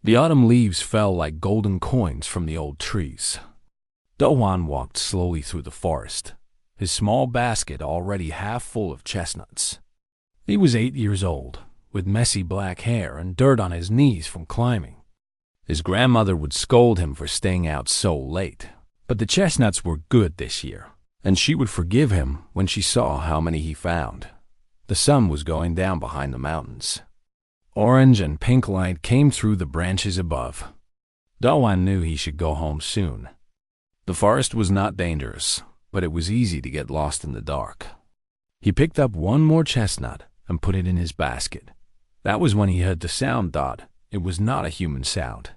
The autumn leaves fell like golden coins from the old trees. Do-hwan walked slowly through the forest, his small basket already half full of chestnuts. He was 8 years old, with messy black hair and dirt on his knees from climbing. His grandmother would scold him for staying out so late, but the chestnuts were good this year, and she would forgive him when she saw how many he found. The sun was going down behind the mountains. Orange and pink light came through the branches above. Do-hwan knew he should go home soon. The forest was not dangerous, but it was easy to get lost in the dark. He picked up one more chestnut and put it in his basket. That was when he heard the sound. It was not a human sound.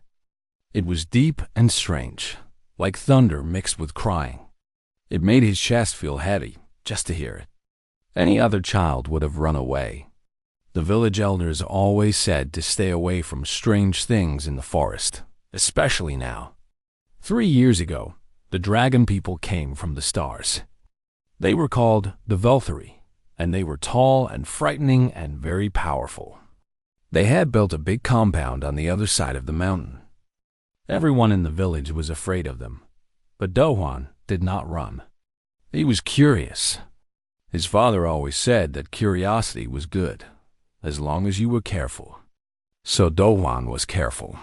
It was deep and strange, like thunder mixed with crying. It made his chest feel heavy just to hear it. Any other child would have run away. The village elders always said to stay away from strange things in the forest, especially now. 3 years ago, the dragon people came from the stars. They were called the Velthari, and they were tall and frightening and very powerful. They had built a big compound on the other side of the mountain. Everyone in the village was afraid of them, but Do-hwan did not run. He was curious. His father always said that curiosity was good, as long as you were careful. So Do-hwan was careful.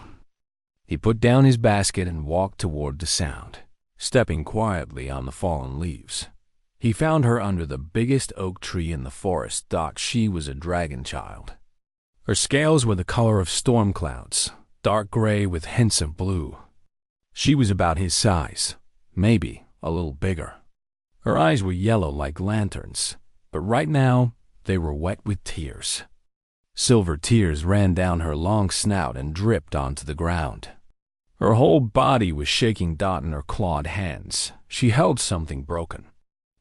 He put down his basket and walked toward the sound, stepping quietly on the fallen leaves. He found her under the biggest oak tree in the forest. She was a dragon child. Her scales were the color of storm clouds, dark gray with hints of blue. She was about his size, maybe a little bigger. Her eyes were yellow like lanterns, but right now they were wet with tears. Silver tears ran down her long snout and dripped onto the ground. Her whole body was shaking. In her clawed hands, she held something broken.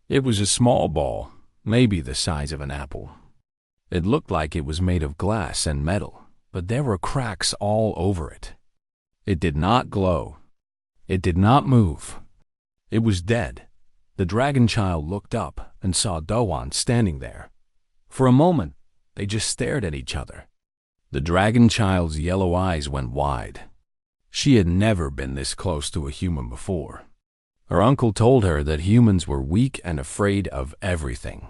It was a small ball, maybe the size of an apple. It looked like it was made of glass and metal, but there were cracks all over it. It did not glow. It did not move. It was dead. The dragon child looked up and saw Do-hwan standing there. For a moment, they just stared at each other. The dragon child's yellow eyes went wide. She had never been this close to a human before. Her uncle told her that humans were weak and afraid of everything.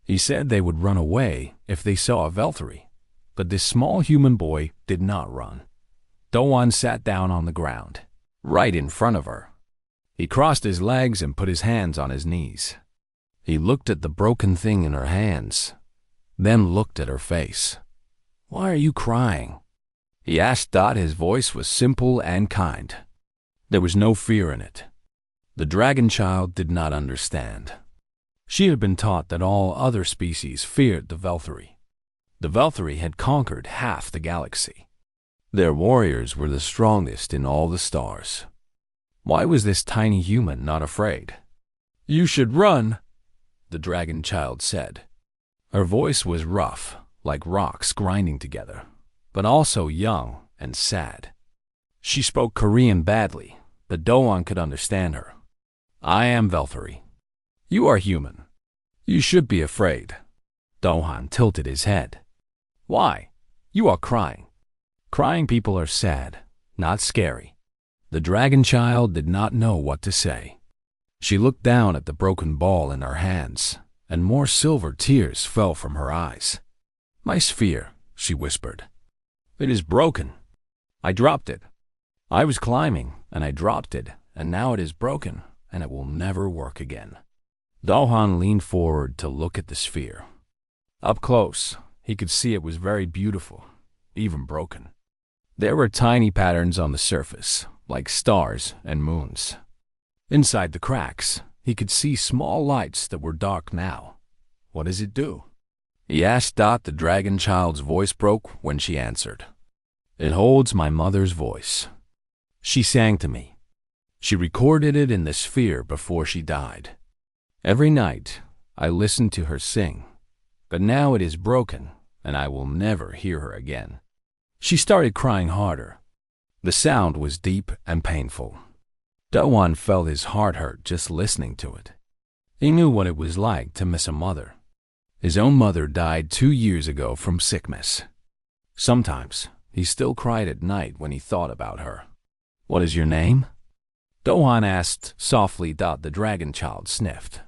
He said they would run away if they saw a Velthari, but this small human boy did not run. Do-hwan sat down on the ground, right in front of her. He crossed his legs and put his hands on his knees. He looked at the broken thing in her hands, then looked at her face. "Why are you crying?" he asked. His voice was simple and kind. There was no fear in it. The dragon child did not understand. She had been taught that all other species feared the Velthari. The Velthari had conquered half the galaxy. Their warriors were the strongest in all the stars. Why was this tiny human not afraid? "You should run," the dragon child said. Her voice was rough, like rocks grinding together, but also young and sad. She spoke Korean badly, but Do-hwan could understand her. "I am Velthari. You are human. You should be afraid." Do-hwan tilted his head. "Why? You are crying. Crying people are sad, not scary." The dragon child did not know what to say. She looked down at the broken ball in her hands, and more silver tears fell from her eyes. "My sphere," she whispered. "It is broken. I dropped it. I was climbing, and I dropped it, and now it is broken, and it will never work again." Do-hwan leaned forward to look at the sphere. Up close, he could see it was very beautiful, even broken. There were tiny patterns on the surface, like stars and moons. Inside the cracks, he could see small lights that were dark now. "What does it do?" he asked. The dragon child's voice broke when she answered. "It holds my mother's voice. She sang to me. She recorded it in the sphere before she died. Every night, I listened to her sing, but now it is broken, and I will never hear her again." She started crying harder. The sound was deep and painful. Do-hwan felt his heart hurt just listening to it. He knew what it was like to miss a mother. His own mother died 2 years ago from sickness. Sometimes He still cried at night when he thought about her. "What is your name?" Do-hwan asked softly. The dragon child sniffed.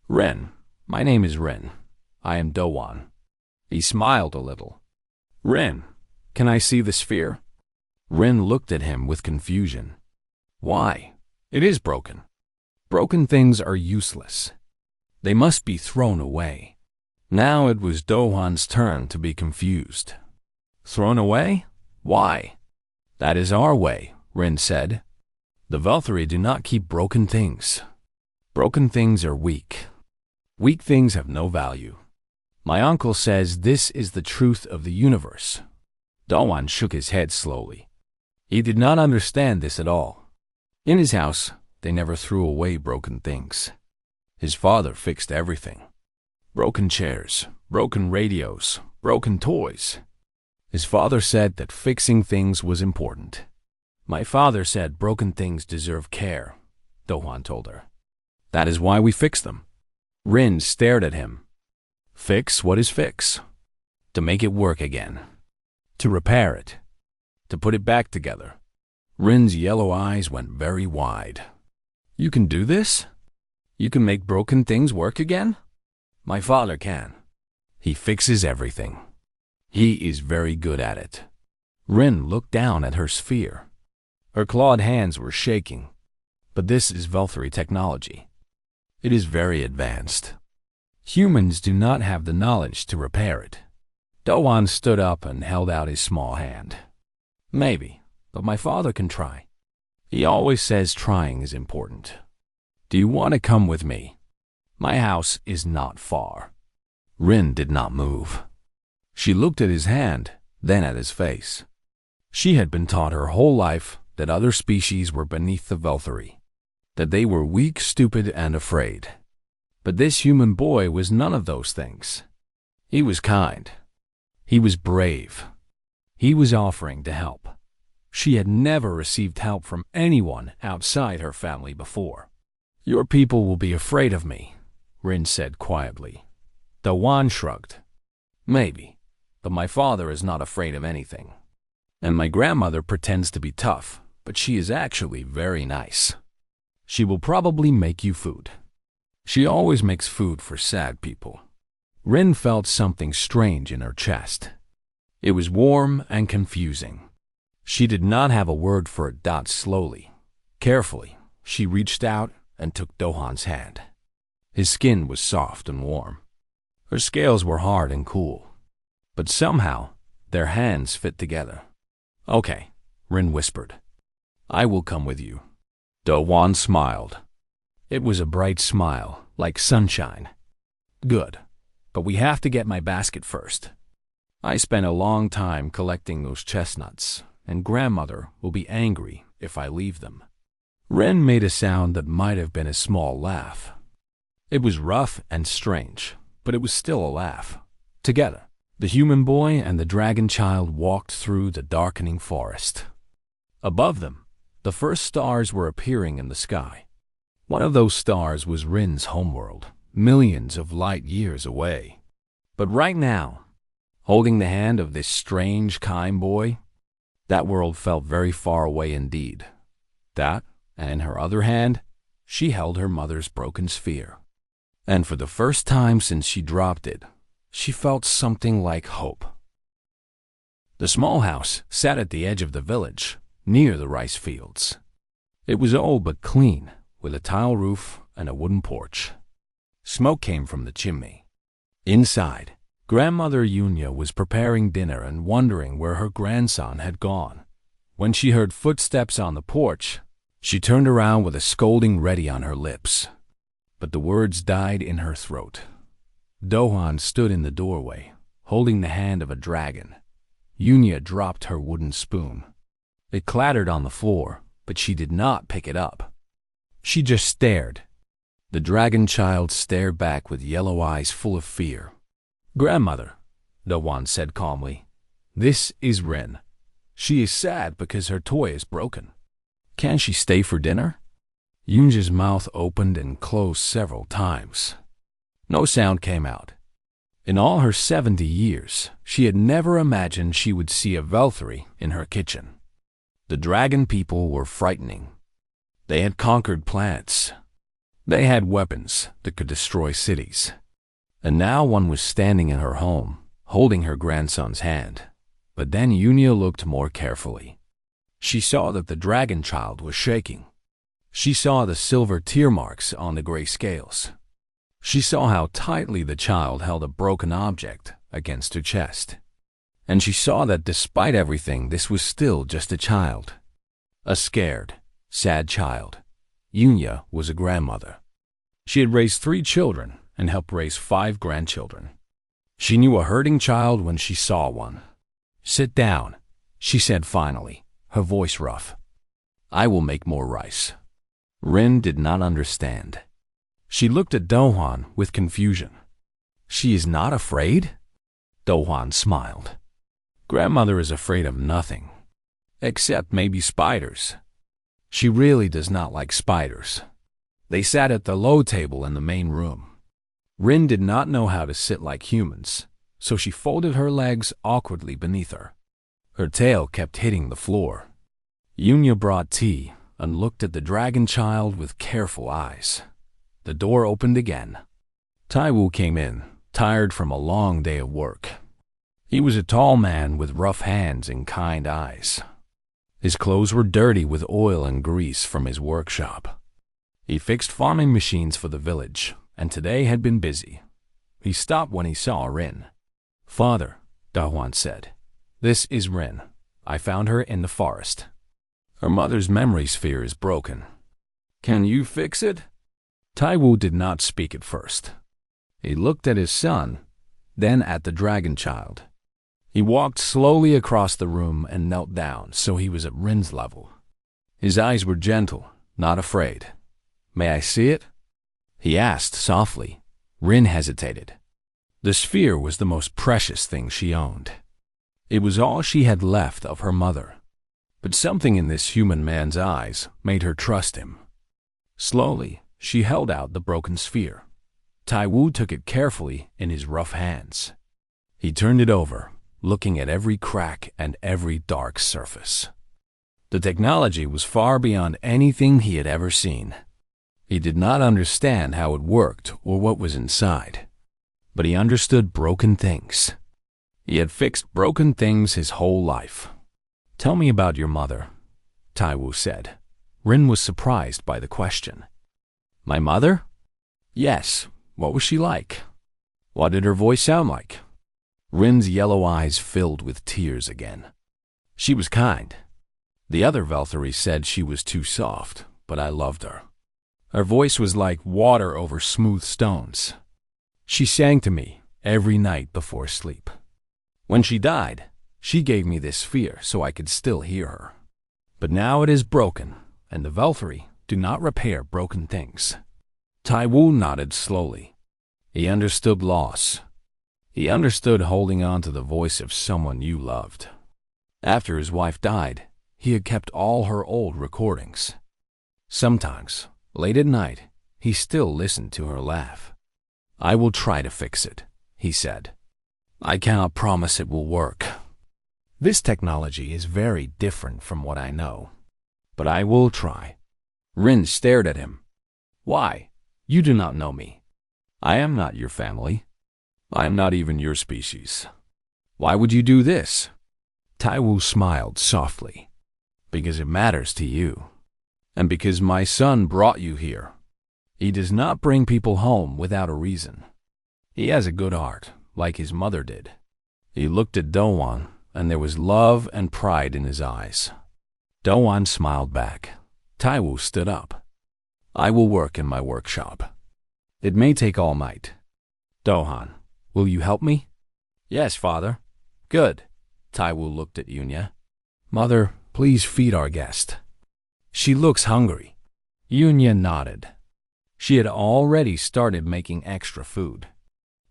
"Rin. My name is Rin. I am Do-hwan." He smiled a little. "Rin, can I see the sphere?" Rin looked at him with confusion. "Why? It is broken. Broken things are useless. They must be thrown away." Now it was Do-hwan's turn to be confused. "Thrown away? Why?" "That is our way," Rin said. "The Valkyrie do not keep broken things. Broken things are weak. Weak things have no value. My uncle says this is the truth of the universe." Do-hwan shook his head slowly. He did not understand this at all. In his house, they never threw away broken things. His father fixed everything. Broken chairs, broken radios, broken toys. His father said that fixing things was important. "My father said broken things deserve care," Do-hwan told her. "That is why we fix them." Rin stared at him. "Fix? What is fix?" "To make it work again. To repair it. To put it back together." Rin's yellow eyes went very wide. "You can do this? You can make broken things work again?" "My father can. He fixes everything. He is very good at it." Rin looked down at her sphere. Her clawed hands were shaking. "But this is Valkyrie technology. It is very advanced. Humans do not have the knowledge to repair it." Do-hwan stood up and held out his small hand. "Maybe, but my father can try. He always says trying is important. Do you want to come with me? My house is not far." Rin did not move. She looked at his hand, then at his face. She had been taught her whole life that other species were beneath the Valkyrie, that they were weak, stupid, and afraid. But this human boy was none of those things. He was kind. He was brave. He was offering to help. She had never received help from anyone outside her family before. "Your people will be afraid of me," Rin said quietly. Do-hwan shrugged. "Maybe, but my father is not afraid of anything. And my grandmother pretends to be tough, but she is actually very nice. She will probably make you food. She always makes food for sad people." Rin felt something strange in her chest. It was warm and confusing. She did not have a word for it. Slowly, carefully, she reached out and took Do-hwan's hand. His skin was soft and warm. Her scales were hard and cool. But somehow, their hands fit together. "Okay," Rin whispered. "I will come with you." Do-hwan smiled. It was a bright smile, like sunshine. "Good, but we have to get my basket first. I spent a long time collecting those chestnuts, and grandmother will be angry if I leave them." Rin made a sound that might have been a small laugh. It was rough and strange, but it was still a laugh. Together, the human boy and the dragon child walked through the darkening forest. Above them, the first stars were appearing in the sky. One of those stars was Rin's homeworld, millions of light years away. But right now, holding the hand of this strange, kind boy, that world felt very far away indeed. That, and in her other hand, she held her mother's broken sphere. And for the first time since she dropped it, she felt something like hope. The small house sat at the edge of the village, near the rice fields. It was old but clean, with a tile roof and a wooden porch. Smoke came from the chimney. Inside, Grandmother Yunya was preparing dinner and wondering where her grandson had gone. When she heard footsteps on the porch, she turned around with a scolding ready on her lips. But the words died in her throat. Do-hwan stood in the doorway, holding the hand of a dragon. Yunya dropped her wooden spoon. It clattered on the floor, but she did not pick it up. She just stared. The dragon child stared back with yellow eyes full of fear. "Grandmother," Do-hwan said calmly, "this is Rin. She is sad because her toy is broken. Can she stay for dinner?" Yunja's mouth opened and closed several times. No sound came out. In all her 70 years, she had never imagined she would see a Valkyrie in her kitchen. The dragon people were frightening. They had conquered planets. They had weapons that could destroy cities. And now one was standing in her home, holding her grandson's hand. But then Yunia looked more carefully. She saw that the dragon child was shaking. She saw the silver tear marks on the gray scales. She saw how tightly the child held a broken object against her chest. And she saw that despite everything, this was still just a child. A scared, sad child. Yunia was a grandmother. She had raised 3 children and helped raise 5 grandchildren. She knew a hurting child when she saw one. "Sit down," she said finally, her voice rough. "I will make more rice." Rin did not understand. She looked at Do-hwan with confusion. "She is not afraid?" Do-hwan smiled. "Grandmother is afraid of nothing, except maybe spiders. She really does not like spiders." They sat at the low table in the main room. Rin did not know how to sit like humans, so she folded her legs awkwardly beneath her. Her tail kept hitting the floor. Yunia brought tea and looked at the dragon child with careful eyes. The door opened again. Taiwu came in, tired from a long day of work. He was a tall man with rough hands and kind eyes. His clothes were dirty with oil and grease from his workshop. He fixed farming machines for the village, and today had been busy. He stopped when he saw Rin. "Father," Da-hwan said, "this is Rin. I found her in the forest. Her mother's memory sphere is broken. Can you fix it?" Taiwu did not speak at first. He looked at his son, then at the dragon child. He walked slowly across the room and knelt down so he was at Rin's level. His eyes were gentle, not afraid. "May I see it?" he asked softly. Rin hesitated. The sphere was the most precious thing she owned. It was all she had left of her mother. But something in this human man's eyes made her trust him. Slowly, she held out the broken sphere. Taiwu took it carefully in his rough hands. He turned it over, looking at every crack and every dark surface. The technology was far beyond anything he had ever seen. He did not understand how it worked or what was inside, but he understood broken things. He had fixed broken things his whole life. "Tell me about your mother," Taiwu said. Rin was surprised by the question. "My mother?" "Yes. What was she like? What did her voice sound like?" Rin's yellow eyes filled with tears again. "She was kind. The other Valkyries said she was too soft, but I loved her. Her voice was like water over smooth stones. She sang to me every night before sleep. When she died, she gave me this sphere so I could still hear her. But now it is broken, and the Valkyrie do not repair broken things." Taiwu nodded slowly. He understood loss. He understood holding on to the voice of someone you loved. After his wife died, he had kept all her old recordings. Sometimes, late at night, he still listened to her laugh. "I will try to fix it," he said. "I cannot promise it will work. This technology is very different from what I know, but I will try." Rin stared at him. "Why? You do not know me. I am not your family. I am not even your species. Why would you do this?" Taiwu smiled softly. "Because it matters to you, and because my son brought you here. He does not bring people home without a reason. He has a good heart, like his mother did." He looked at Do-hwan, and there was love and pride in his eyes. Do-hwan smiled back. Taiwu stood up. "I will work in my workshop. It may take all night. Do-hwan, will you help me?" "Yes, father." "Good." Taiwu looked at Yunia. "Mother, please feed our guest. She looks hungry." Yunia nodded. She had already started making extra food.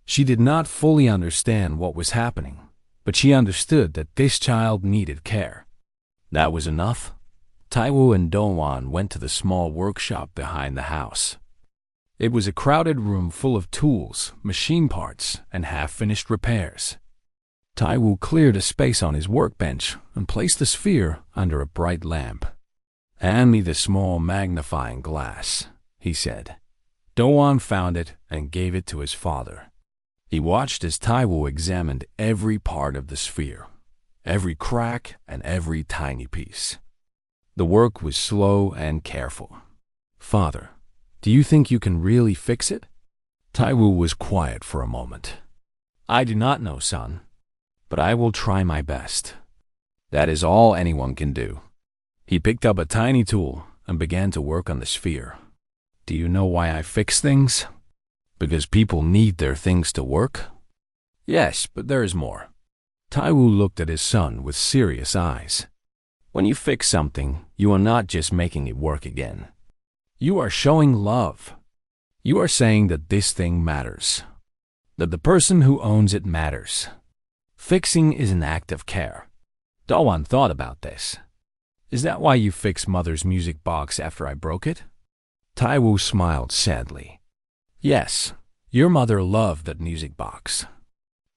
She did not fully understand what was happening, but she understood that this child needed care. That was enough. Taiwu and Do-hwan went to the small workshop behind the house. It was a crowded room full of tools, machine parts, and half-finished repairs. Taiwu cleared a space on his workbench and placed the sphere under a bright lamp. "Hand me the small magnifying glass," he said. Doan found it and gave it to his father. He watched as Taiwu examined every part of the sphere, every crack and every tiny piece. The work was slow and careful. "Father, do you think you can really fix it?" Taiwu was quiet for a moment. "I do not know, son, but I will try my best. That is all anyone can do." He picked up a tiny tool and began to work on the sphere. "Do you know why I fix things? Because people need their things to work?" "Yes, but there is more." Taiwu looked at his son with serious eyes. "When you fix something, you are not just making it work again. You are showing love. You are saying that this thing matters, that the person who owns it matters. Fixing is an act of care." Dawan thought about this. "Is that why you fixed Mother's music box after I broke it?" Taiwu smiled sadly. "Yes, your mother loved that music box.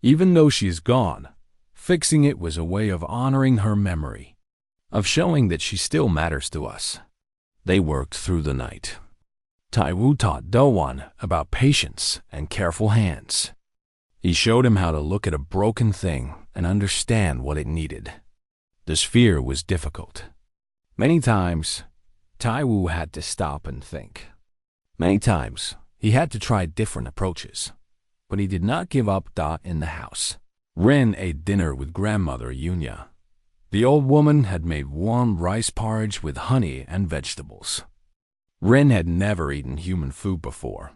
Even though she is gone, fixing it was a way of honoring her memory, of showing that she still matters to us." They worked through the night. Taiwu taught Dawan about patience and careful hands. He showed him how to look at a broken thing and understand what it needed. The sphere was difficult. Many times, Taiwu had to stop and think. Many times, he had to try different approaches. But he did not give up in the house. Rin ate dinner with grandmother Yunya. The old woman had made warm rice porridge with honey and vegetables. Rin had never eaten human food before.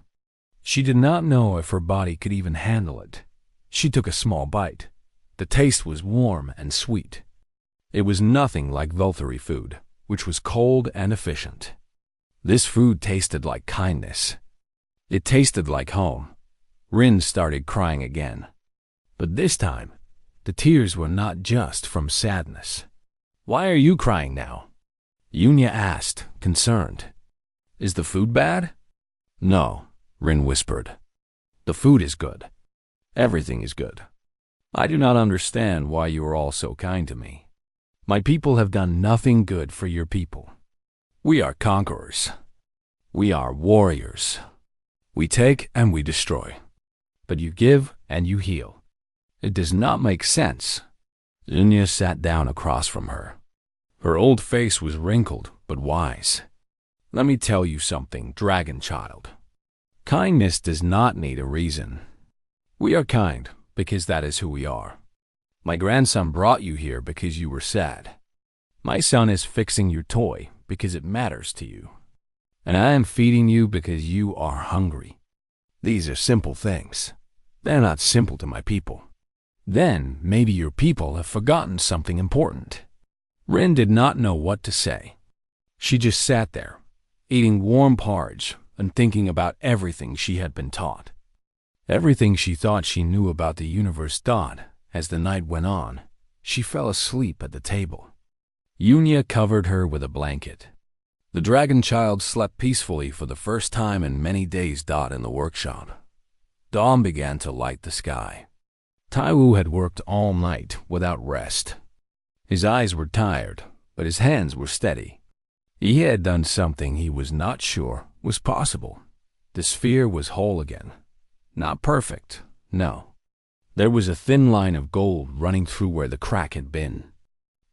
She did not know if her body could even handle it. She took a small bite. The taste was warm and sweet. It was nothing like Vulturi food, which was cold and efficient. This food tasted like kindness. It tasted like home. Rin started crying again. But this time, the tears were not just from sadness. "Why are you crying now?" Yunya asked, concerned. "Is the food bad?" "No," Rin whispered. "The food is good. Everything is good. I do not understand why you are all so kind to me. My people have done nothing good for your people. We are conquerors. We are warriors. We take and we destroy. But you give and you heal. It does not make sense." Yunya sat down across from her. Her old face was wrinkled but wise. "Let me tell you something, dragon child. Kindness does not need a reason. We are kind because that is who we are. My grandson brought you here because you were sad. My son is fixing your toy because it matters to you. And I am feeding you because you are hungry. These are simple things. They're not simple to my people. Then maybe your people have forgotten something important." Rin did not know what to say. She just sat there, eating warm porridge and thinking about everything she had been taught. Everything she thought she knew about the universe. As the night went on, she fell asleep at the table. Yunya covered her with a blanket. The dragon child slept peacefully for the first time in many days. In the workshop, dawn began to light the sky. Taiwu had worked all night without rest. His eyes were tired, but his hands were steady. He had done something he was not sure was possible. The sphere was whole again. Not perfect, no. There was a thin line of gold running through where the crack had been.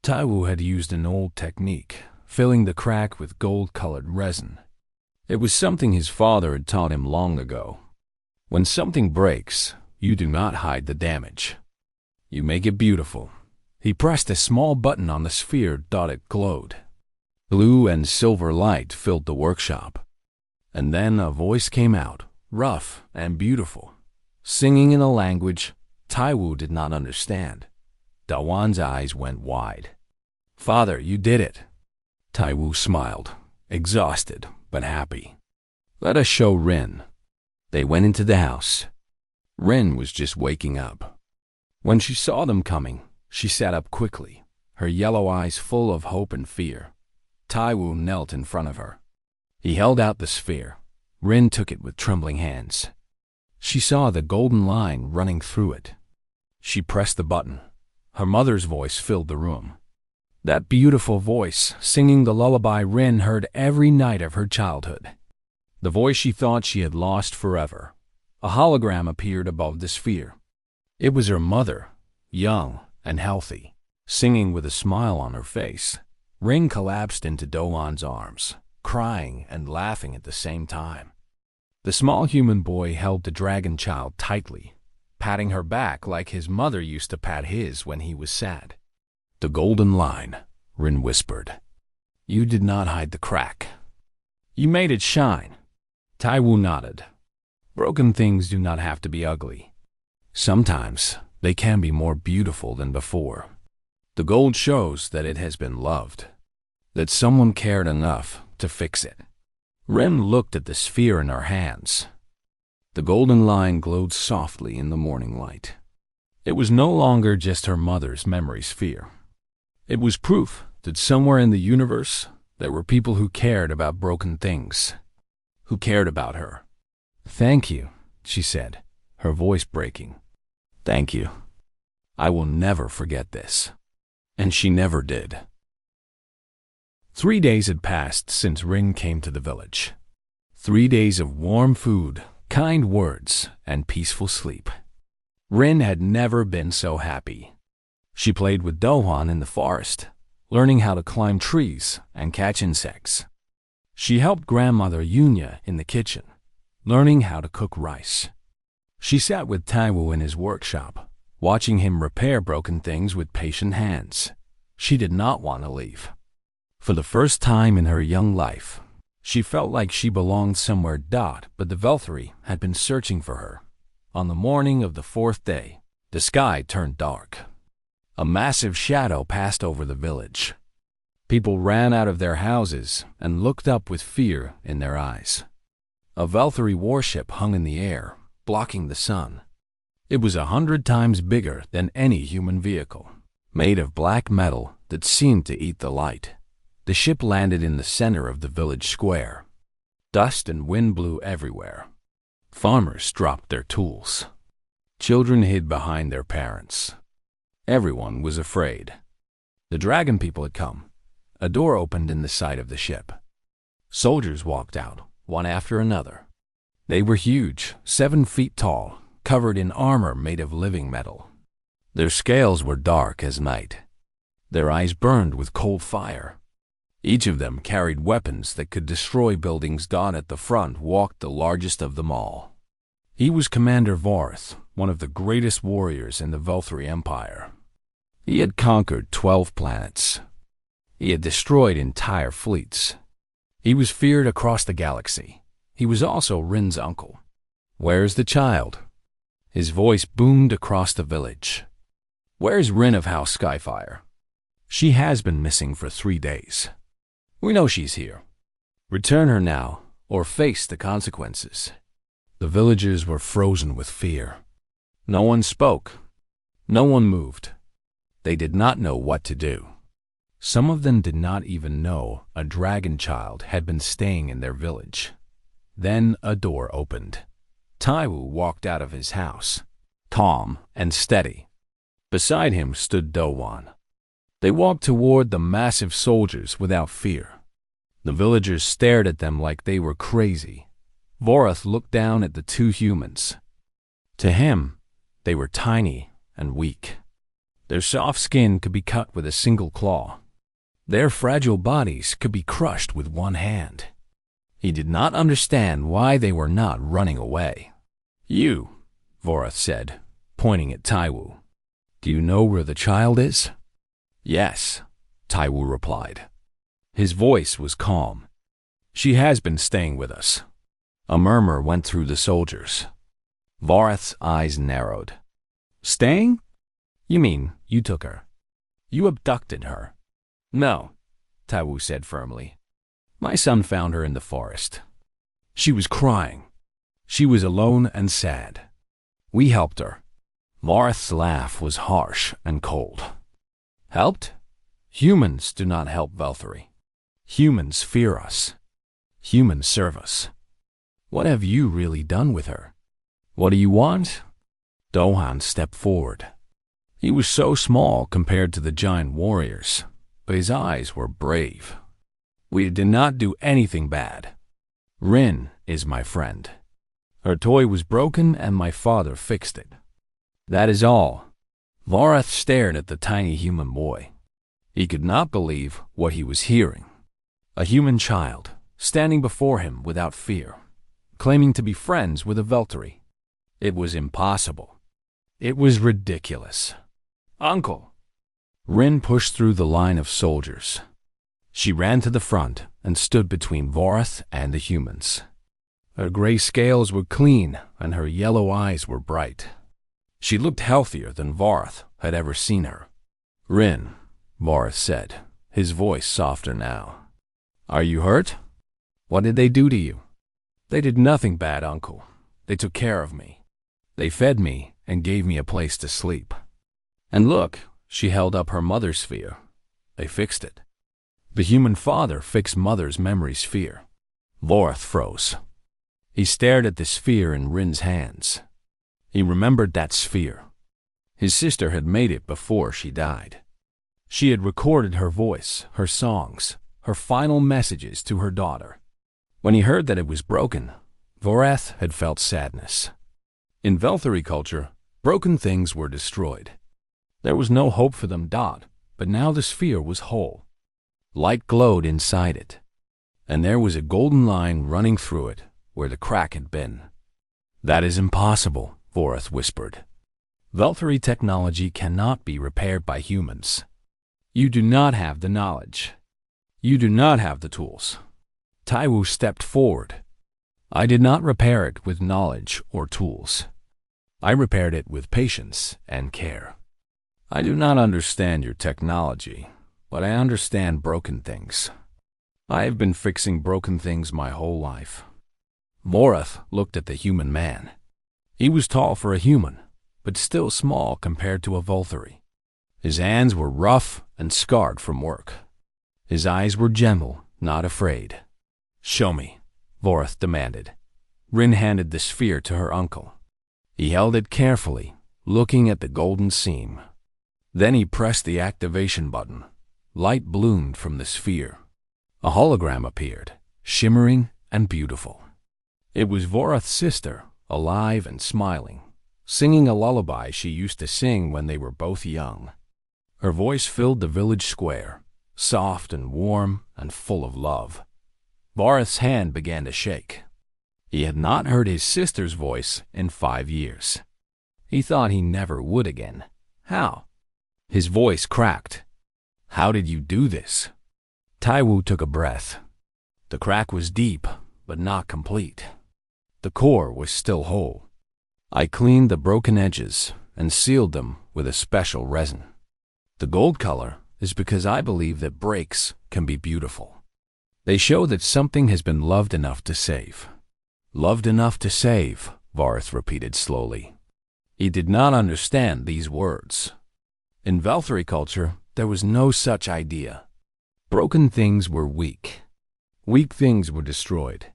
Taiwu had used an old technique, filling the crack with gold-colored resin. It was something his father had taught him long ago. When something breaks, you do not hide the damage. You make it beautiful. He pressed a small button on the sphere. It glowed. Blue and silver light filled the workshop. And then a voice came out, rough and beautiful, singing in a language Taiwu did not understand. Dawan's eyes went wide. "Father, you did it." Taiwu smiled, exhausted but happy. "Let us show Rin." They went into the house. Rin was just waking up. When she saw them coming, she sat up quickly, her yellow eyes full of hope and fear. Taiwu knelt in front of her. He held out the sphere. Rin took it with trembling hands. She saw the golden line running through it. She pressed the button. Her mother's voice filled the room. That beautiful voice, singing the lullaby Rin heard every night of her childhood. The voice she thought she had lost forever. A hologram appeared above the sphere. It was her mother, young and healthy, singing with a smile on her face. Rin collapsed into Do-Wan's arms, crying and laughing at the same time. The small human boy held the dragon child tightly, patting her back like his mother used to pat his when he was sad. "The golden line," Rin whispered. "You did not hide the crack. You made it shine." Taiwu nodded. Broken things do not have to be ugly. Sometimes they can be more beautiful than before. The gold shows that it has been loved, that someone cared enough to fix it. Rin looked at the sphere in her hands. The golden line glowed softly in the morning light. It was no longer just her mother's memory sphere. It was proof that somewhere in the universe there were people who cared about broken things, who cared about her. "Thank you," she said, her voice breaking. "Thank you. I will never forget this." And she never did. 3 days had passed since Rin came to the village. 3 days of warm food, kind words, and peaceful sleep. Rin had never been so happy. She played with Do-Wan in the forest, learning how to climb trees and catch insects. She helped grandmother Yunya in the kitchen, learning how to cook rice. She sat with Taiwu in his workshop, watching him repair broken things with patient hands. She did not want to leave. For the first time in her young life, she felt like she belonged somewhere. But the Velthari had been searching for her. On the morning of the 4th day, the sky turned dark. A massive shadow passed over the village. People ran out of their houses and looked up with fear in their eyes. A Velthari warship hung in the air, blocking the sun. It was 100 times bigger than any human vehicle, made of black metal that seemed to eat the light. The ship landed in the center of the village square. Dust and wind blew everywhere. Farmers dropped their tools. Children hid behind their parents. Everyone was afraid. The dragon people had come. A door opened in the side of the ship. Soldiers walked out, one after another. They were huge, 7 feet tall, covered in armor made of living metal. Their scales were dark as night. Their eyes burned with cold fire. Each of them carried weapons that could destroy buildings. At the front walked the largest of them all. He was Commander Vorth, one of the greatest warriors in the Velthari Empire. He had conquered 12 planets. He had destroyed entire fleets. He was feared across the galaxy. He was also Rin's uncle. "Where's the child?" His voice boomed across the village. "Where's Rin of House Skyfire? She has been missing for 3 days. We know she's here. Return her now, or face the consequences." The villagers were frozen with fear. No one spoke. No one moved. They did not know what to do. Some of them did not even know a dragon child had been staying in their village. Then a door opened. Taiwu walked out of his house, calm and steady. Beside him stood Do-Wan. They walked toward the massive soldiers without fear. The villagers stared at them like they were crazy. Vorth looked down at the 2 humans. To him, they were tiny and weak. Their soft skin could be cut with a single claw. Their fragile bodies could be crushed with one hand. He did not understand why they were not running away. "You," Vorth said, pointing at Taiwu. "Do you know where the child is?" "Yes," Taiwu replied. His voice was calm. "She has been staying with us." A murmur went through the soldiers. Vorth's eyes narrowed. "Staying? You mean you took her? You abducted her?" "No," Taiwu said firmly. "My son found her in the forest. She was crying. She was alone and sad. We helped her." Vorth's laugh was harsh and cold. "Helped? Humans do not help Velthari. Humans fear us. Humans serve us. What have you really done with her? What do you want? Dohan stepped forward. He was so small compared to the giant warriors, but his eyes were brave. We did not do anything bad. Rin is my friend. Her toy was broken and my father fixed it. That is all. Varath stared at the tiny human boy. He could not believe what he was hearing. A human child, standing before him without fear, claiming to be friends with a Veltari. It was impossible. It was ridiculous. Uncle! Rin pushed through the line of soldiers. She ran to the front and stood between Varath and the humans. Her gray scales were clean and her yellow eyes were bright. She looked healthier than Varath had ever seen her. Rin, Varath said, his voice softer now. Are you hurt? What did they do to you? They did nothing bad, Uncle. They took care of me. They fed me and gave me a place to sleep. And look, she held up her mother's sphere. They fixed it. The human father fixed mother's memory sphere. Varath froze. He stared at the sphere in Rin's hands. He remembered that sphere. His sister had made it before she died. She had recorded her voice, her songs, her final messages to her daughter. When he heard that it was broken, Varath had felt sadness. In Veltari culture, broken things were destroyed. There was no hope for them, but now the sphere was whole. Light glowed inside it, and there was a golden line running through it where the crack had been. That is impossible, Varath whispered. Veltari technology cannot be repaired by humans. You do not have the knowledge. You do not have the tools. Taiwu stepped forward. I did not repair it with knowledge or tools. I repaired it with patience and care. I do not understand your technology, but I understand broken things. I have been fixing broken things my whole life. Varath looked at the human man. He was tall for a human, but still small compared to a Veltari. His hands were rough and scarred from work. His eyes were gentle, not afraid. Show me, Varath demanded. Rin handed the sphere to her uncle. He held it carefully, looking at the golden seam. Then he pressed the activation button. Light bloomed from the sphere. A hologram appeared, shimmering and beautiful. It was Varath's sister, alive and smiling, singing a lullaby she used to sing when they were both young. Her voice filled the village square, soft and warm and full of love. Varath's hand began to shake. He had not heard his sister's voice in 5 years. He thought he never would again. How? His voice cracked. How did you do this? Taiwu took a breath. The crack was deep, but not complete. The core was still whole. I cleaned the broken edges and sealed them with a special resin. The gold color is because I believe that breaks can be beautiful. They show that something has been loved enough to save. Loved enough to save, Varath repeated slowly. He did not understand these words. In Veltari culture, there was no such idea. Broken things were weak. Weak things were destroyed.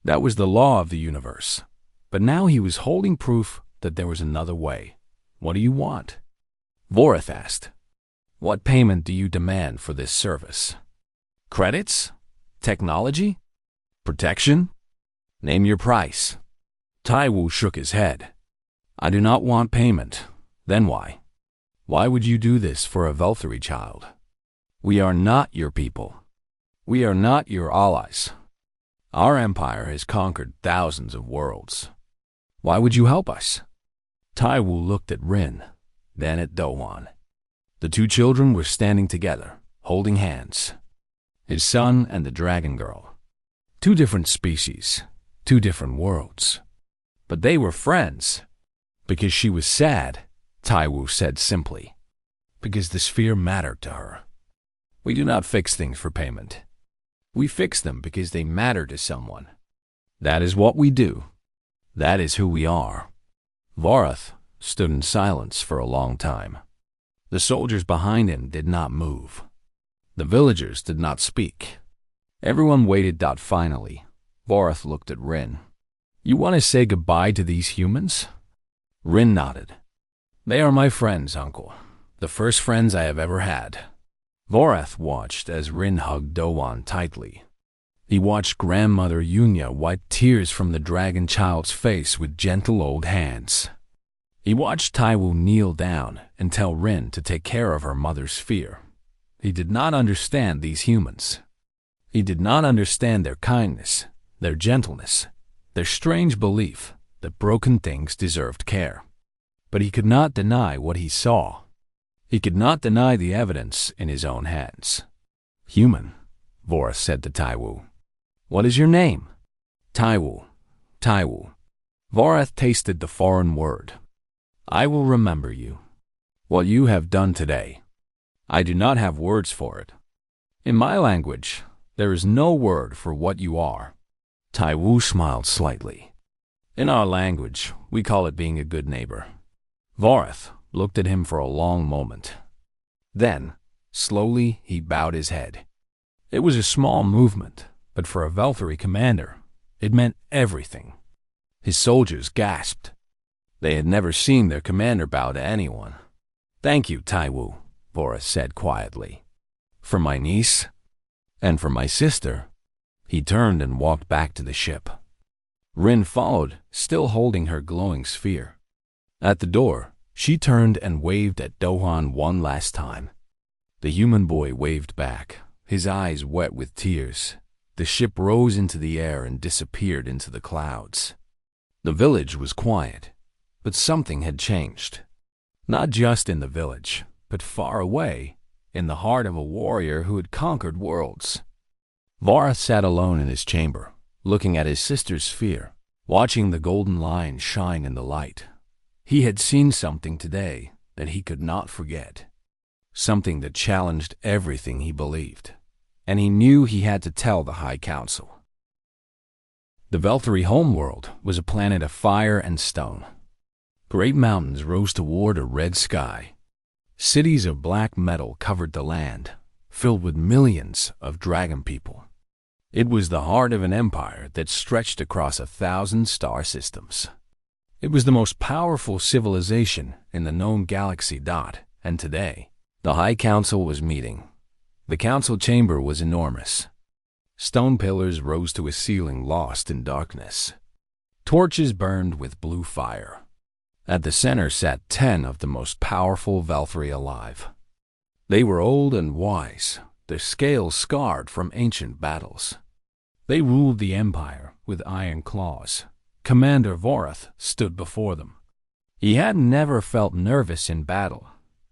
That was the law of the universe. But now he was holding proof that there was another way. What do you want? Varath asked. What payment do you demand for this service? Credits? Technology? Protection? Name your price. Taiwu shook his head. I do not want payment. Then why? Why would you do this for a Veltari child? We are not your people. We are not your allies. Our empire has conquered thousands of worlds. Why would you help us? Taiwu looked at Rin, then at Dohan. The two children were standing together, holding hands. His son and the dragon girl. Two different species, two different worlds. But they were friends. Because she was sad, Taiwu said simply. Because the sphere mattered to her. We do not fix things for payment. We fix them because they matter to someone. That is what we do. That is who we are. Varath stood in silence for a long time. The soldiers behind him did not move. The villagers did not speak. Everyone waited. Finally, Varath looked at Rin. You want to say goodbye to these humans? Rin nodded. They are my friends, uncle. The first friends I have ever had. Vorath watched as Rin hugged Dowan tightly. He watched grandmother Yunya wipe tears from the dragon child's face with gentle old hands. He watched Taiwu kneel down and tell Rin to take care of her mother's fear. He did not understand these humans. He did not understand their kindness, their gentleness, their strange belief that broken things deserved care. But he could not deny what he saw. He could not deny the evidence in his own hands. Human, Vorath said to Taiwu. What is your name? Taiwu. Taiwu. Vorath tasted the foreign word. I will remember you. What you have done today. I do not have words for it. In my language, there is no word for what you are. Taiwu smiled slightly. In our language, we call it being a good neighbor. Vorath looked at him for a long moment. Then, slowly, he bowed his head. It was a small movement, but for a Velthari commander, it meant everything. His soldiers gasped. They had never seen their commander bow to anyone. Thank you, Taiwu, Vorath said quietly. For my niece, and for my sister. He turned and walked back to the ship. Rin followed, still holding her glowing sphere. At the door, she turned and waved at Dohan one last time. The human boy waved back, his eyes wet with tears. The ship rose into the air and disappeared into the clouds. The village was quiet, but something had changed. Not just in the village, but far away, in the heart of a warrior who had conquered worlds. Vorath sat alone in his chamber, looking at his sister's sphere, watching the golden line shine in the light. He had seen something today that he could not forget, something that challenged everything he believed, and he knew he had to tell the High Council. The Velthari homeworld was a planet of fire and stone. Great mountains rose toward a red sky. Cities of black metal covered the land, filled with millions of dragon people. It was the heart of an empire that stretched across 1,000 star systems. It was the most powerful civilization in the known galaxy. And today, the High Council was meeting. The council chamber was enormous. Stone pillars rose to a ceiling lost in darkness. Torches burned with blue fire. At the center sat 10 of the most powerful Velthari alive. They were old and wise, their scales scarred from ancient battles. They ruled the empire with iron claws. Commander Vorath stood before them. He had never felt nervous in battle,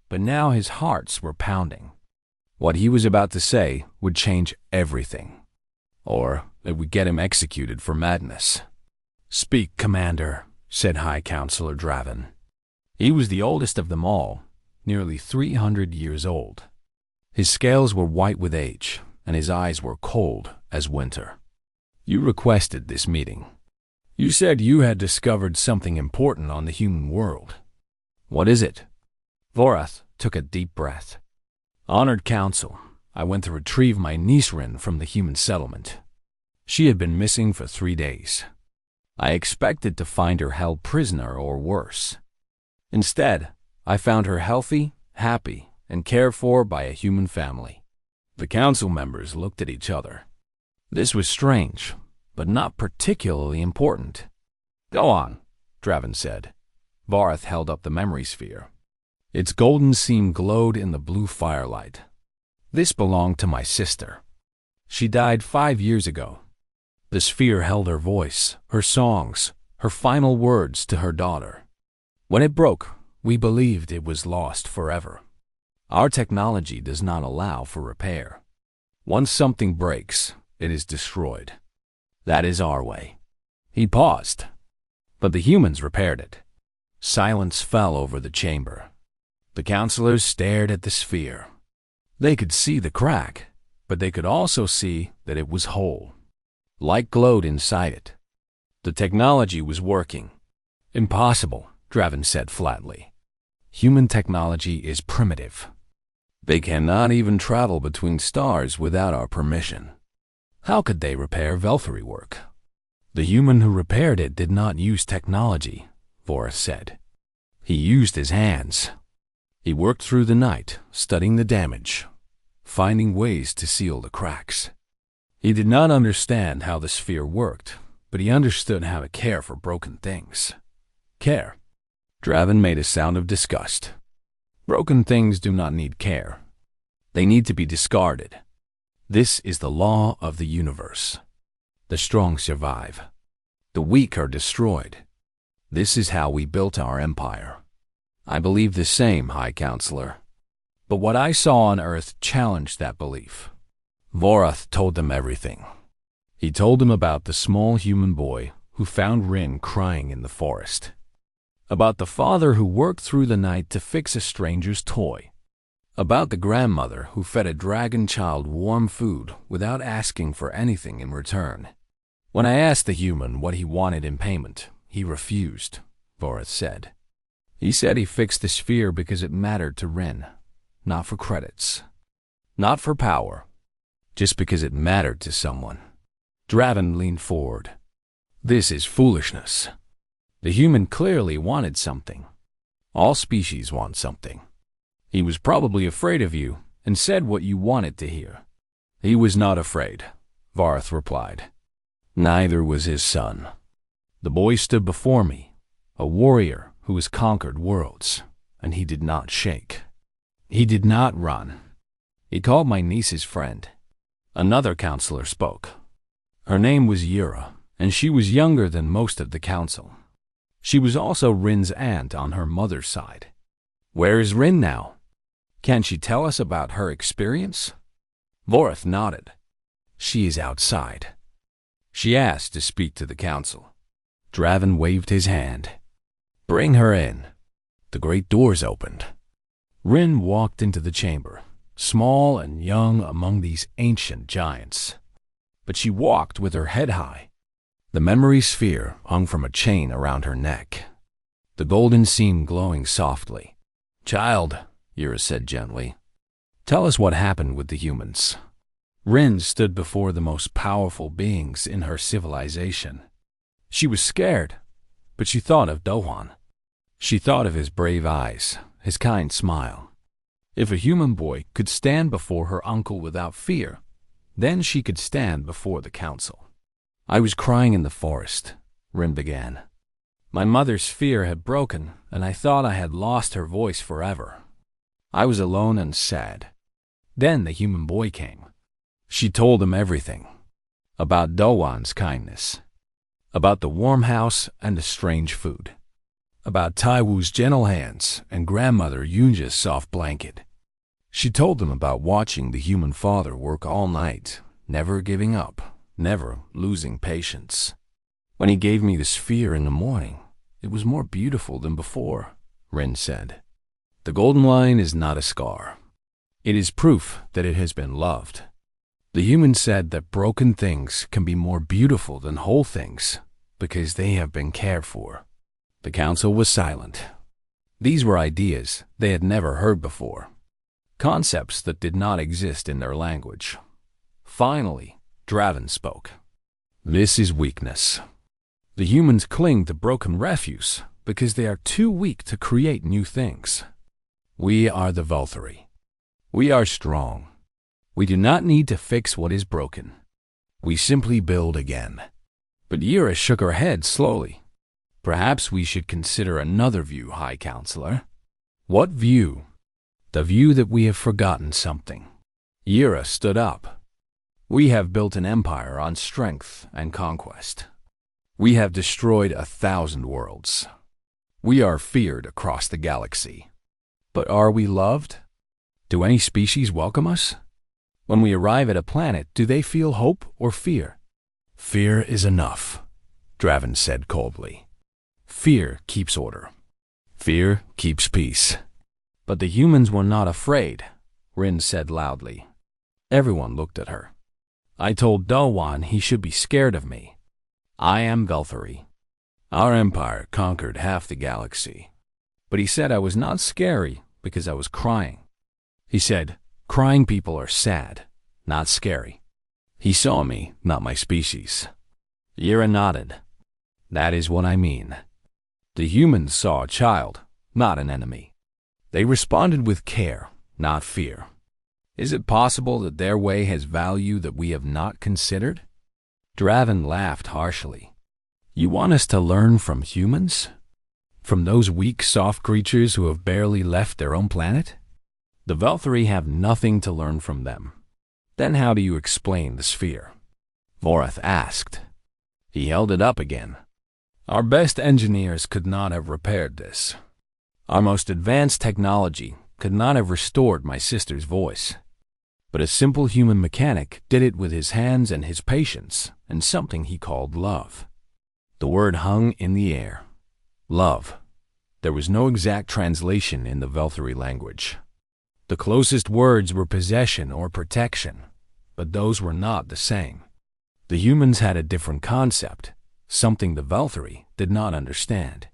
but now his hearts were pounding. What he was about to say would change everything, or it would get him executed for madness. Speak, Commander, said High Counselor Draven. He was the oldest of them all, nearly 300 years old. His scales were white with age, and his eyes were cold as winter. You requested this meeting. You said you had discovered something important on the human world. What is it? Vorath took a deep breath. Honored Council, I went to retrieve my niece Rin from the human settlement. She had been missing for 3 days. I expected to find her held prisoner or worse. Instead, I found her healthy, happy, and cared for by a human family. The council members looked at each other. This was strange, but not particularly important. Go on, Draven said. Vorath held up the memory sphere. Its golden seam glowed in the blue firelight. This belonged to my sister. She died 5 years ago. The sphere held her voice, her songs, her final words to her daughter. When it broke, we believed it was lost forever. Our technology does not allow for repair. Once something breaks, it is destroyed. That is our way. He paused, but the humans repaired it. Silence fell over the chamber. The counselors stared at the sphere. They could see the crack, but they could also see that it was whole. Light glowed inside it. The technology was working. Impossible, Draven said flatly. Human technology is primitive. They cannot even travel between stars without our permission. How could they repair Velthari work? The human who repaired it did not use technology, Vorith said. He used his hands. He worked through the night, studying the damage, finding ways to seal the cracks. He did not understand how the sphere worked, but he understood how to care for broken things. Care. Draven made a sound of disgust. Broken things do not need care. They need to be discarded. This is the law of the universe. The strong survive. The weak are destroyed. This is how we built our empire. I believe the same, High Counselor. But what I saw on Earth challenged that belief. Vorith told them everything. He told them about the small human boy who found Rin crying in the forest. About the father who worked through the night to fix a stranger's toy. About the grandmother who fed a dragon child warm food without asking for anything in return. When I asked the human what he wanted in payment, he refused, Vorith said. He said he fixed the sphere because it mattered to Rin, not for credits, not for power, just because it mattered to someone. Draven leaned forward. This is foolishness. The human clearly wanted something. All species want something. He was probably afraid of you and said what you wanted to hear. He was not afraid, Vorith replied. Neither was his son. The boy stood before me, a warrior who has conquered worlds, and he did not shake. He did not run. He called my niece his friend. Another counselor spoke. Her name was Yura, and she was younger than most of the council. She was also Rin's aunt on her mother's side. Where is Rin now? Can she tell us about her experience? Vorith nodded. She is outside. She asked to speak to the council. Draven waved his hand. Bring her in. The great doors opened. Rin walked into the chamber, small and young among these ancient giants. But she walked with her head high. The memory sphere hung from a chain around her neck, the golden seam glowing softly. Child, Yura said gently, tell us what happened with the humans. Rin stood before the most powerful beings in her civilization. She was scared, but she thought of Dohwan. She thought of his brave eyes, his kind smile. If a human boy could stand before her uncle without fear, then she could stand before the council. I was crying in the forest, Rin began. My mother's sphere had broken, and I thought I had lost her voice forever. I was alone and sad. Then the human boy came. She told him everything. About Dohwan's kindness. About the warm house and the strange food. About Taiwu's gentle hands and grandmother Yunja's soft blanket. She told them about watching the human father work all night, never giving up, never losing patience. When he gave me the sphere in the morning, it was more beautiful than before, Rin said. The golden line is not a scar. It is proof that it has been loved. The human said that broken things can be more beautiful than whole things because they have been cared for. The council was silent. These were ideas they had never heard before, concepts that did not exist in their language. Finally, Draven spoke. This is weakness. The humans cling to broken refuse because they are too weak to create new things. We are the Valkyrie. We are strong. We do not need to fix what is broken. We simply build again. But Yura shook her head slowly. Perhaps we should consider another view, High Counselor. What view? The view that we have forgotten something. Yura stood up. We have built an empire on strength and conquest. We have destroyed 1,000 worlds. We are feared across the galaxy. But are we loved? Do any species welcome us? When we arrive at a planet, do they feel hope or fear? Fear is enough, Draven said coldly. Fear keeps order. Fear keeps peace. But the humans were not afraid, Rin said loudly. Everyone looked at her. I told Dohwan he should be scared of me. I am Valkyrie. Our empire conquered half the galaxy. But he said I was not scary because I was crying. He said, crying people are sad, not scary. He saw me, not my species. Yira nodded. That is what I mean. The humans saw a child, not an enemy. They responded with care, not fear. Is it possible that their way has value that we have not considered? Draven laughed harshly. You want us to learn from humans? From those weak, soft creatures who have barely left their own planet? The Velthari have nothing to learn from them. Then how do you explain the sphere? Vorath asked. He held it up again. Our best engineers could not have repaired this. Our most advanced technology could not have restored my sister's voice. But a simple human mechanic did it with his hands and his patience and something he called love. The word hung in the air. Love. There was no exact translation in the Velthari language. The closest words were possession or protection, but those were not the same. The humans had a different concept, something the Velthari did not understand.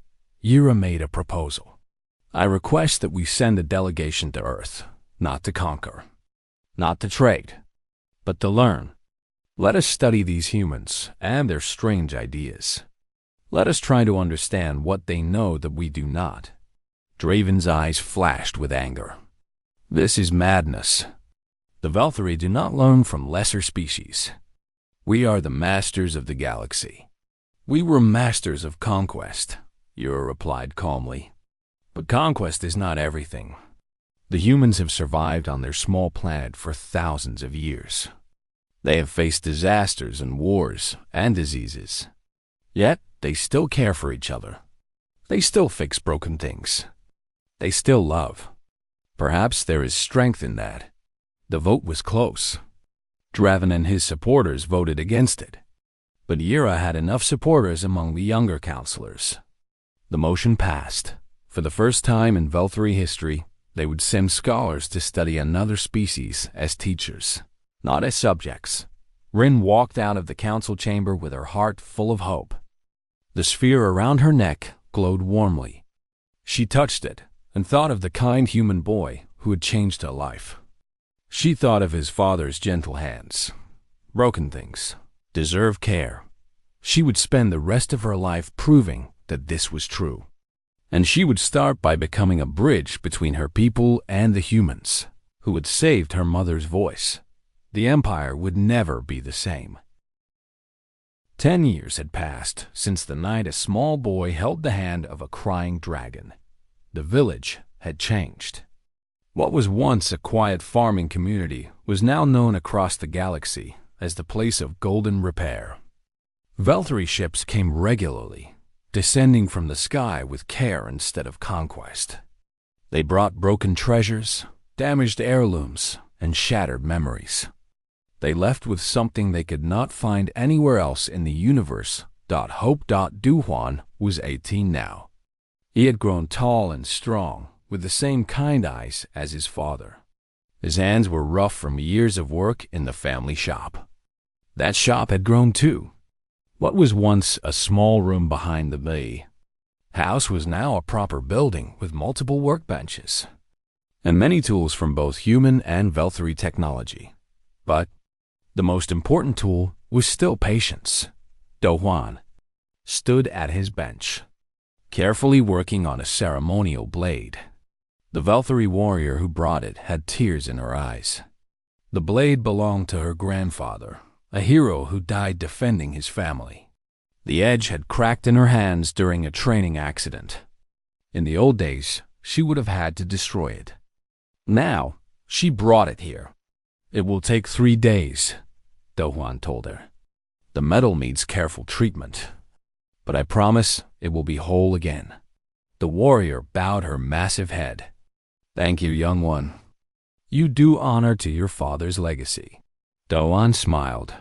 Yira made a proposal. I request that we send a delegation to Earth, not to conquer, not to trade, but to learn. Let us study these humans and their strange ideas. Let us try to understand what they know that we do not. Draven's eyes flashed with anger. This is madness. The Velthari do not learn from lesser species. We are the masters of the galaxy. We were masters of conquest, Yura replied calmly. But conquest is not everything. The humans have survived on their small planet for thousands of years. They have faced disasters and wars and diseases. Yet, they still care for each other. They still fix broken things. They still love. Perhaps there is strength in that. The vote was close. Draven and his supporters voted against it. But Yira had enough supporters among the younger counselors. The motion passed. For the first time in Velthari history, they would send scholars to study another species as teachers, not as subjects. Rin walked out of the council chamber with her heart full of hope. The sphere around her neck glowed warmly. She touched it and thought of the kind human boy who had changed her life. She thought of his father's gentle hands. Broken things deserve care. She would spend the rest of her life proving that this was true. And she would start by becoming a bridge between her people and the humans, who had saved her mother's voice. The Empire would never be the same. 10 years had passed since the night a small boy held the hand of a crying dragon. The village had changed. What was once a quiet farming community was now known across the galaxy as the place of golden repair. Velthari ships came regularly, descending from the sky with care instead of conquest. They brought broken treasures, damaged heirlooms, and shattered memories. They left with something they could not find anywhere else in the universe. Hope Duhuan was 18 now. He had grown tall and strong, with the same kind eyes as his father. His hands were rough from years of work in the family shop. That shop had grown too. What was once a small room behind the bay house was now a proper building with multiple workbenches and many tools from both human and Velthari technology. But the most important tool was still patience. Dohuan stood at his bench, carefully working on a ceremonial blade. The Velthari warrior who brought it had tears in her eyes. The blade belonged to her grandfather, a hero who died defending his family. The edge had cracked in her hands during a training accident. In the old days, she would have had to destroy it. Now, she brought it here. It will take 3 days, Dohuan told her. The metal needs careful treatment, but I promise it will be whole again. The warrior bowed her massive head. Thank you, young one. You do honor to your father's legacy. Dohuan smiled.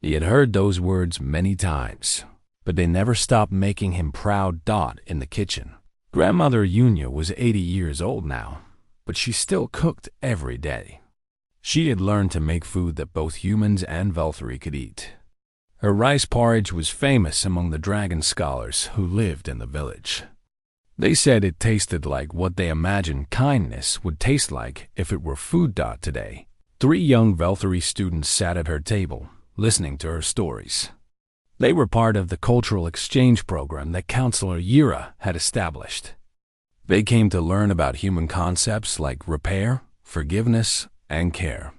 He had heard those words many times, but they never stopped making him proud. In the kitchen. Grandmother Yunya was 80 years old now, but she still cooked every day. She had learned to make food that both humans and Velthari could eat. Her rice porridge was famous among the dragon scholars who lived in the village. They said it tasted like what they imagined kindness would taste like if it were food. Today, 3 young Velthari students sat at her table, listening to her stories. They were part of the cultural exchange program that Counselor Yira had established. They came to learn about human concepts like repair, forgiveness, and care.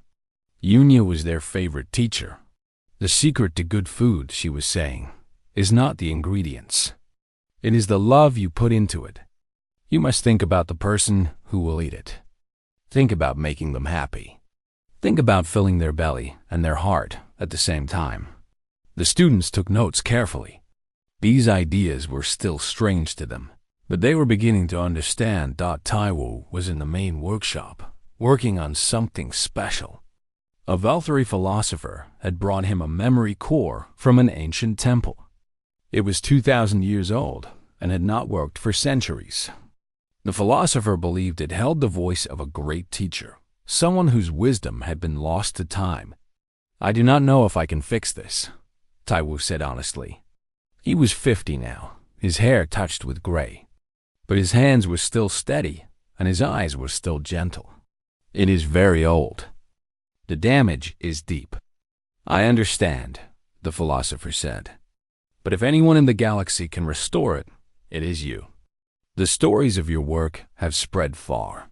Yunya was their favorite teacher. The secret to good food, she was saying, is not the ingredients. It is the love you put into it. You must think about the person who will eat it. Think about making them happy. Think about filling their belly and their heart at the same time. The students took notes carefully. These ideas were still strange to them, but they were beginning to understand. Taiwo was in the main workshop, working on something special. A Valkyrie philosopher had brought him a memory core from an ancient temple. It was 2,000 years old and had not worked for centuries. The philosopher believed it held the voice of a great teacher, someone whose wisdom had been lost to time. I do not know if I can fix this, Taiwo said honestly. He was 50 now, his hair touched with gray, but his hands were still steady and his eyes were still gentle. It is very old. The damage is deep. I understand, the philosopher said. But if anyone in the galaxy can restore it, it is you. The stories of your work have spread far.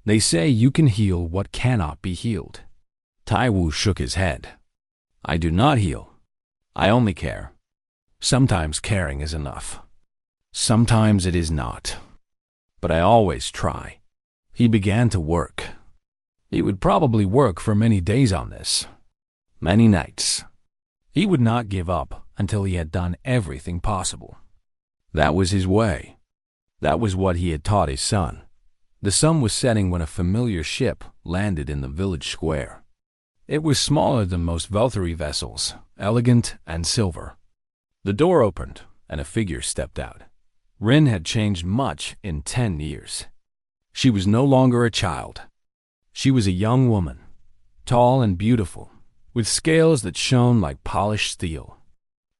They say you can heal what cannot be healed. Taiwo shook his head. I do not heal. I only care. Sometimes caring is enough. Sometimes it is not. But I always try. He began to work. He would probably work for many days on this. Many nights. He would not give up until he had done everything possible. That was his way. That was what he had taught his son. The sun was setting when a familiar ship landed in the village square. It was smaller than most Valkyrie vessels, elegant and silver. The door opened and a figure stepped out. Rin had changed much in 10 years. She was no longer a child. She was a young woman, tall and beautiful, with scales that shone like polished steel.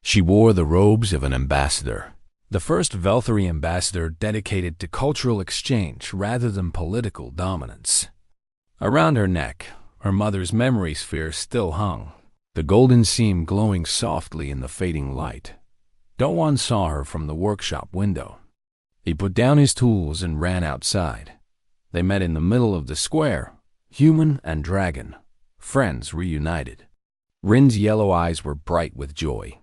She wore the robes of an ambassador, the first Valkyrie ambassador dedicated to cultural exchange rather than political dominance. Around her neck, her mother's memory sphere still hung, the golden seam glowing softly in the fading light. Doan saw her from the workshop window. He put down his tools and ran outside. They met in the middle of the square, human and dragon, friends reunited. Rin's yellow eyes were bright with joy.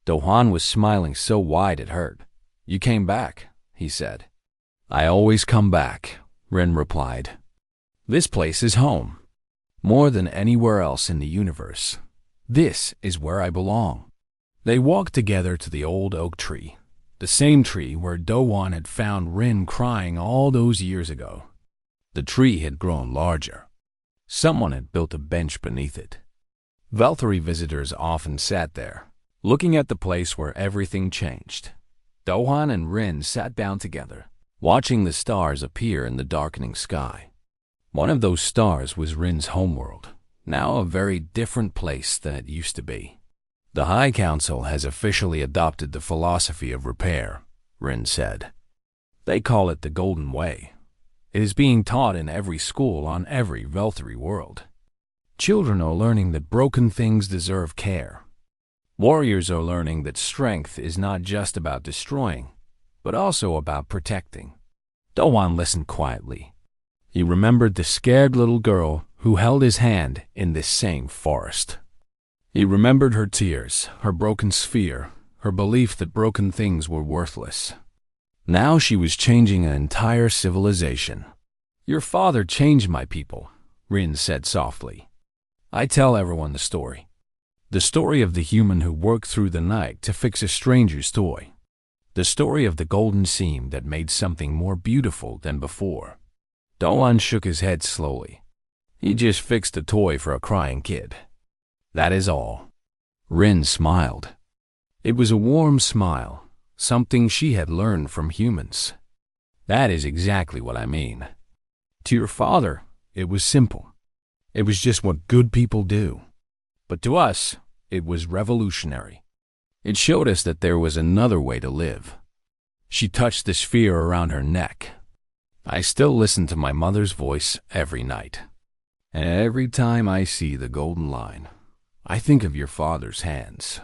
Dohan was smiling so wide it hurt. You came back, he said. I always come back, Rin replied. This place is home. More than anywhere else in the universe. This is where I belong. They walked together to the old oak tree, the same tree where Doan had found Rin crying all those years ago. The tree had grown larger. Someone had built a bench beneath it. Valkyrie visitors often sat there, looking at the place where everything changed. Dohan and Rin sat down together, watching the stars appear in the darkening sky. One of those stars was Rin's homeworld, now a very different place than it used to be. The High Council has officially adopted the philosophy of repair, Rin said. They call it the Golden Way. It is being taught in every school on every Valkyrie world. Children are learning that broken things deserve care. Warriors are learning that strength is not just about destroying, but also about protecting. Doan listened quietly. He remembered the scared little girl who held his hand in this same forest. He remembered her tears, her broken sphere, her belief that broken things were worthless. Now she was changing an entire civilization. Your father changed my people, Rin said softly. I tell everyone the story. The story of the human who worked through the night to fix a stranger's toy. The story of the golden seam that made something more beautiful than before. Doan shook his head slowly. He just fixed a toy for a crying kid. That is all. Rin smiled. It was a warm smile, something she had learned from humans. That is exactly what I mean. To your father, it was simple. It was just what good people do. But to us, it was revolutionary. It showed us that there was another way to live. She touched the sphere around her neck. I still listen to my mother's voice every night. And every time I see the golden line, I think of your father's hands.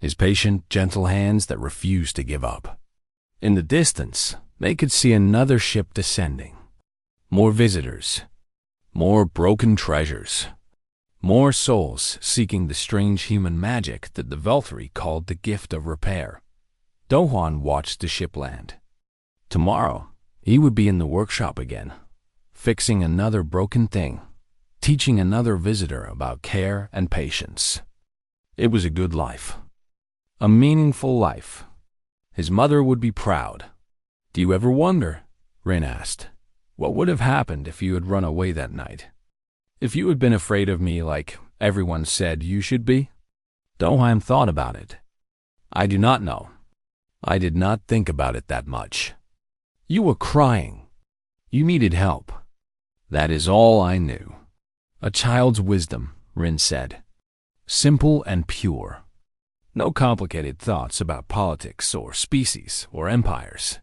his patient, gentle hands that refused to give up. In the distance, they could see another ship descending. More visitors, more broken treasures, more souls seeking the strange human magic that the Valkyrie called the gift of repair. Do-hwan watched the ship land. Tomorrow, he would be in the workshop again, fixing another broken thing, teaching another visitor about care and patience. It was a good life. A meaningful life. His mother would be proud. "Do you ever wonder," Rin asked, "what would have happened if you had run away that night? If you had been afraid of me like everyone said you should be?" Do-hwan thought about it. "I do not know. I did not think about it that much. You were crying. You needed help. That is all I knew." "A child's wisdom," Rin said. "Simple and pure. No complicated thoughts about politics or species or empires.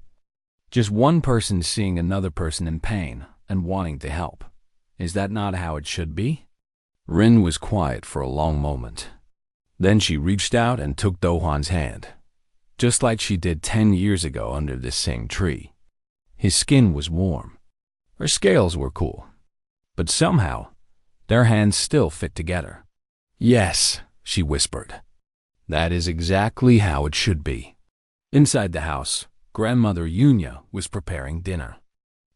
Just one person seeing another person in pain and wanting to help. Is that not how it should be?" Rin was quiet for a long moment. Then she reached out and took Do-hwan's hand, just like she did 10 years ago under this same tree. His skin was warm. Her scales were cool. But somehow, their hands still fit together. "Yes," she whispered. "That is exactly how it should be." Inside the house, Grandmother Yunya was preparing dinner.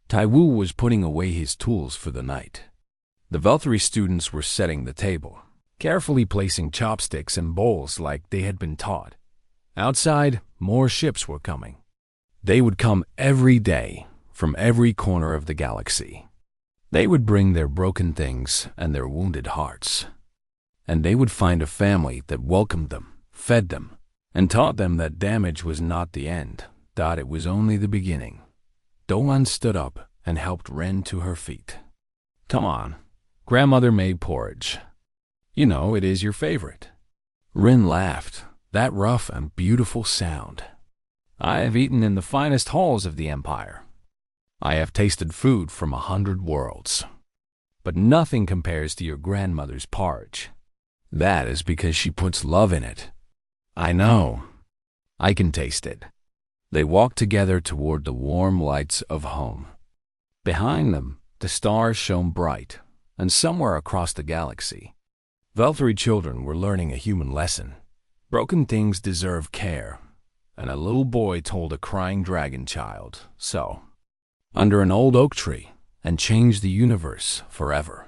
Taiwu was putting away his tools for the night. The Valkyrie students were setting the table, carefully placing chopsticks and bowls like they had been taught. Outside, more ships were coming. They would come every day, from every corner of the galaxy. They would bring their broken things and their wounded hearts. And they would find a family that welcomed them, fed them, and taught them that damage was not the end, that it was only the beginning. Do-hwan stood up and helped Ren to her feet. "Come on, Grandmother made porridge. You know it is your favorite." Rin laughed, that rough and beautiful sound. "I have eaten in the finest halls of the Empire. I have tasted food from 100 worlds. But nothing compares to your grandmother's porridge. That is because she puts love in it." "I know. I can taste it." They walked together toward the warm lights of home. Behind them, the stars shone bright, and somewhere across the galaxy, Valkyrie children were learning a human lesson. Broken things deserve care, and a little boy told a crying dragon child so, under an old oak tree, and changed the universe forever.